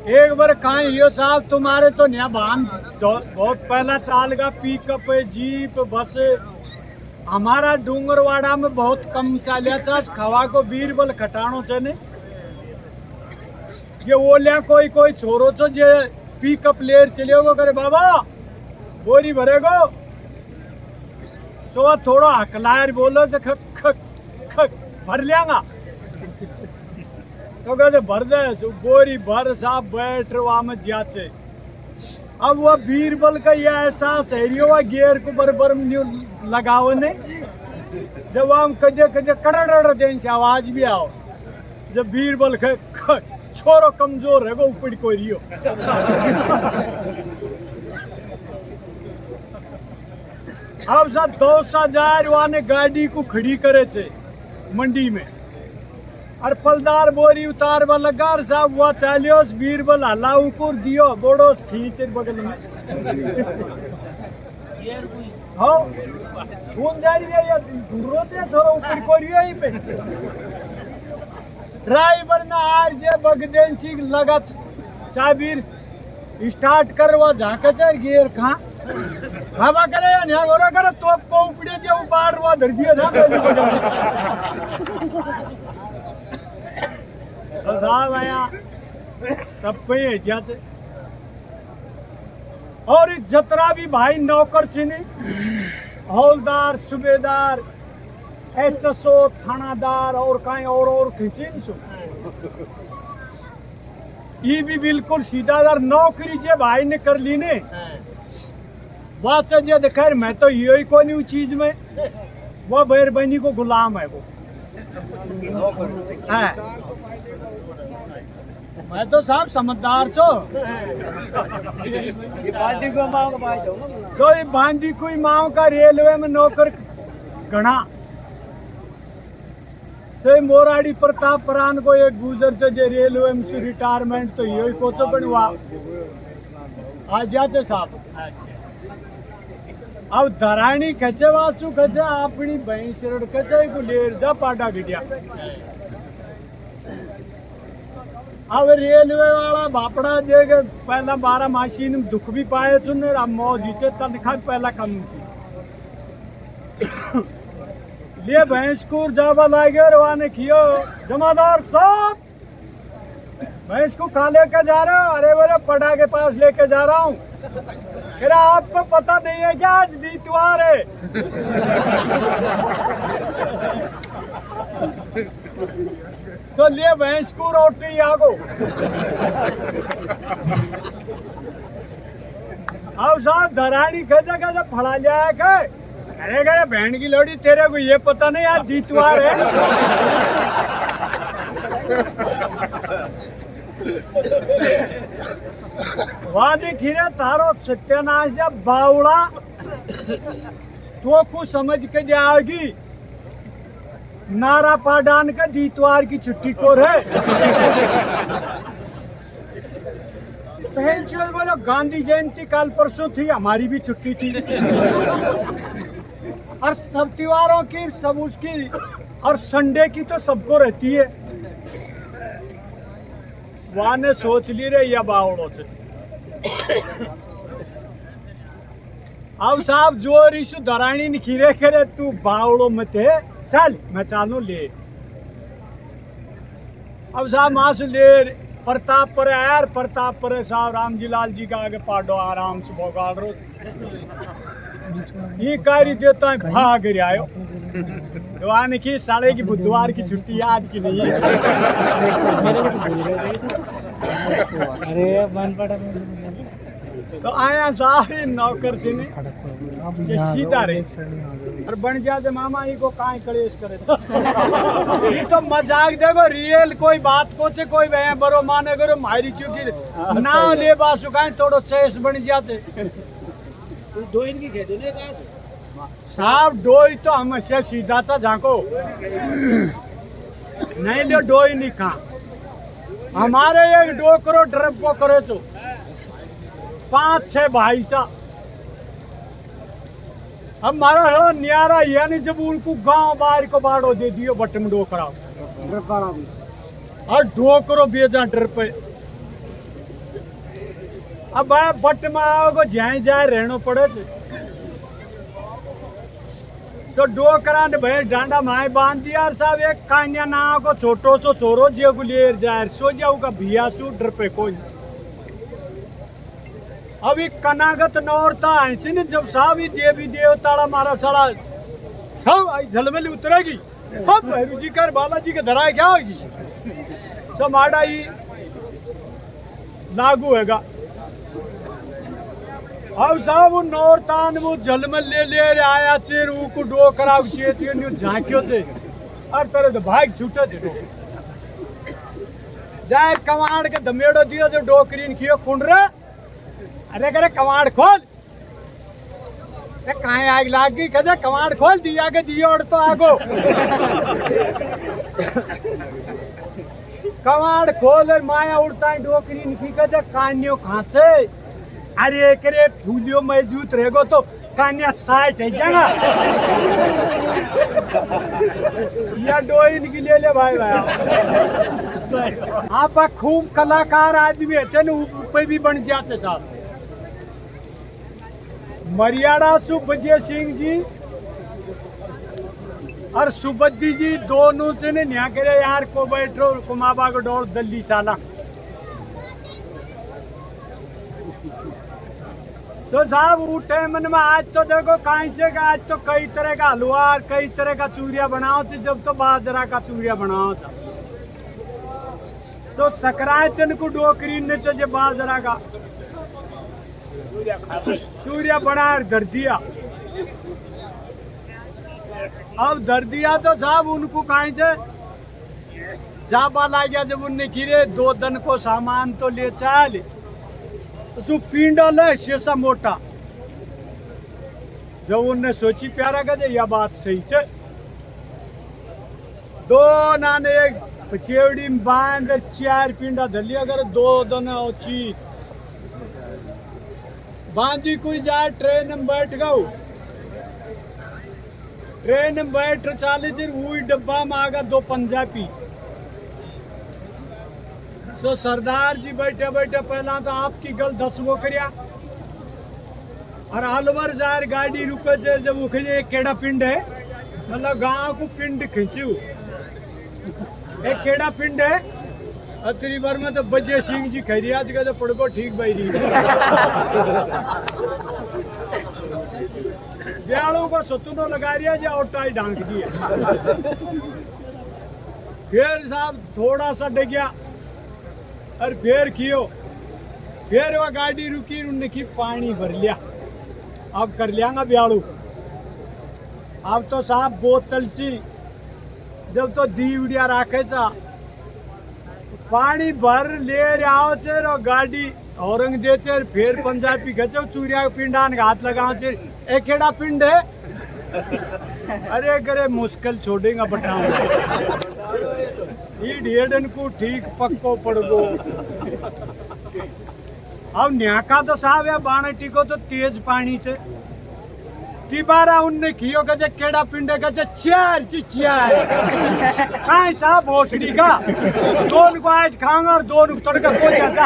एक बार कहा यो साहब तुम्हारे तो नया वाहन बहुत पहला चाल का पिकअप जीप बस हमारा डूंगरवाड़ा में बहुत कम चालिया चास खवा को बीरबल खटाणो चने ये वो लिया कोई छोरो तो जे पिकअप लेर चले करे बाबा बोरी भरेगो सो थोड़ा हकलायर बोलो तो खक खक खक भर लियांगा तो कहते भर दे बोरी भर साहब बैठ वहां में जाचे अब वह बीरबल का ये एहसास है रियो गियर को बरबर लगाओ ने जब हम कजे कजे कड़ड़ दें से आवाज भी आओ जब बीरबल के छोरो कमजोर है वो ऊपर कोई रियो अब सब 2,000 वाने गाड़ी को खड़ी करे थे मंडी में और फलदार बोरी उतार लगा और साहब वो चालियोस बीरबल हला ऊपर दियो बोड़ोस खींचे बगल में हाँ कौन जाई रे या रोते थोड़ा ऊपर कोई यही पे ड्राइवर ने आज जे बगदेन सी लगा चाबीर स्टार्ट करवा झाके चर गियर कहां बाबा करे या न्या गोरा करे तो को उपड़े जे उबार वा धर दिया था साहब आया सब पे जाते और जतरा भी भाई नौकर चिनी हौलदार सूबेदार एचएसओ थानादार और कहीं और खींचीन सु ये भी बिल्कुल सीधादार नौकरी जे भाई ने कर ली ने बात से जे खैर मैं तो यही को नहीं चीज में वो बैरबनी को गुलाम है वो है मैं तो साहब समझदार छो तो ये बांधी कोई माओ का रेलवे में नौकर घना से मोराड़ी प्रताप परान को एक गुजर से जे रेलवे में से रिटायरमेंट तो यही को तो बनवा आज जाते साहब अब धराणी खचे वासु खचे अपनी भैंस रड़ खचे को लेर जा पाटा गिटिया अब रेलवे वाला बापड़ा दे के पहला 12 मशीन दुख भी पाए सुन अब मौज ही तनखा पहला कम थी लिए भैंस को जावा लागे और वाने कियो जमादार साहब भैंस को खा लेके जा रहे हो अरे बोले पड़ा के पास लेके जा रहा हूँ फिर आपको पता नहीं है क्या आज बीतवार है तो लिए भैंस को रोटी आगो अब साहब धरानी खजा खजा फड़ा जाए के अरे गए बहन की लोड़ी तेरे को ये पता नहीं आज बीतवार है वादी खीरे तारो सत्यानाश जब बावड़ा तो कुछ समझ के जाएगी नारा पाडान का दीतवार की छुट्टी को है बोलो गांधी जयंती कल परसों थी हमारी भी छुट्टी थी और सब त्योहारों की सब उसकी और संडे की तो सबको रहती है वहां ने सोच ली रे या बावड़ों से अब साहब जो रिशु धरानी ने खीरे करे तू बावड़ों में थे चल मैं चालू ले अब साहब मास ले प्रताप पर यार प्रताप पर साहब राम जी लाल जी का आगे पाडो आराम से भोगाल रो ये कार्य देता है भाग रहा आयो तो की साले की बुधवार की छुट्टी आज की नहीं है तो आया साहब नौकर से ये सीधा रहे और बन जाते मामा ही को काहे कलेश करे ये तो मजाक देखो रियल कोई बात को से कोई वह बरो माने करो मारी चुकी ना ले बासु काहे थोड़ो चेस बन जाते दो इनकी खेदो ने साहब डोई तो हमेशा सीधा सा झांको नहीं ले डोई नहीं खा हमारे एक डो करो ड्रप को करो तो 5-6 भाई सा हमारा है न्यारा यानी जब उनको गांव बाहर को बाड़ो दे दियो बटम डो कराओ और डो करो बेजा ड्रप पे अब भाई बट में आओ जाए जाए रहना पड़े तो डो कराने भाई डांडा माए बांध दिया साहब एक कान्या ना को छोटो सो चोरो जे गुलेर जाए सो जाऊ का भिया सु डर पे कोई अभी कनागत नौरता ऐसी ने जब साहब ही देवी देवताड़ा मारा साड़ा सब आई झलमेली उतरेगी सब भैरू जी कर बालाजी के धराए क्या होगी सब माड़ा ही लागू हैगा अब साहब वो नौरतान वो झलमल ले ले रे आया चेर को डो कराव चेतियो न्यू झांकियो से और तेरे तो भाग छूटे थे जाए कमाड़ के धमेड़ो दियो जो डोकरीन खियो कुंड रे अरे करे कमाड़ खोल कहाँ आग लाग गई कहे कमाड़ खोल दिया के दियो और तो आगो कमाड़ खोल माया उड़ता डोकरी निकी कहे कान्यो खांचे अरे करे फूलियो मजबूत रहेगो तो कान्या साइट है जाना या डोइन की ले ले भाई भाई आप खूब कलाकार आदमी है चलो ऊपर भी बन जाते साहब मरियाड़ा सुबजय सिंह जी और सुबद्दी जी दोनों से ने न्या करे यार को बैठो कुमाबा को डोर दिल्ली चाला तो साहब उठे मन में आज तो देखो कांचे का आज तो कई तरह का हलवा कई तरह का चूरिया बनाओ थी जब तो बाजरा का चूरिया बनाओ था तो सकराय को डोकरी ने तो बाजरा का चूरिया बना धर दिया अब धर दिया तो साहब उनको कहीं से जाबा ला गया जब उनने गिरे 2 दिन को सामान तो ले चल तो पिंडल है शेषा मोटा जब उनने सोची प्यारा कहते यह बात सही है 2 नाने एक पचेवड़ी में बांध 4 पिंडा धली अगर 2 दिन ओची बांधी कोई जाए ट्रेन में बैठ गऊ ट्रेन में बैठ चाले थे वही डब्बा में आगा 2 पंजाबी तो सरदार जी बैठे बैठे पहला तो आपकी गल 10 वो करिया और अलवर जार गाड़ी रुके थे जब वो एक केड़ा पिंड है मतलब गांव को पिंड खींचू एक केड़ा पिंड है अतरी बार में तो बजे सिंह जी खैरिया जी तो पड़को ठीक भाई रही दयालों को सतुनो लगा रिया जी और टाई ढांक दिए फिर साहब थोड़ा सा डगिया और फिर कियो फिर वह गाड़ी रुकी उनने की पानी भर लिया अब कर लिया ब्याड़ू अब तो साहब बोतल सी जब तो दीवड़िया राखे चा पानी भर ले आओ चेर और गाड़ी औरंग दे चेर फिर पंजाबी गचो चूरिया पिंडान हाथ लगाओ चेर एक केड़ा पिंड है अरे करे मुश्किल छोड़ेगा बटाओ ई ढेडन को ठीक पक्को पड़ गो अब न्याका तो साहब है बाण टिको तो तेज पानी से तिबारा उनने कियो कजे केड़ा पिंडे कजे 4 काई साहब भोसड़ी का 2 को आज खाऊंगा और 2 तड़का हो जाता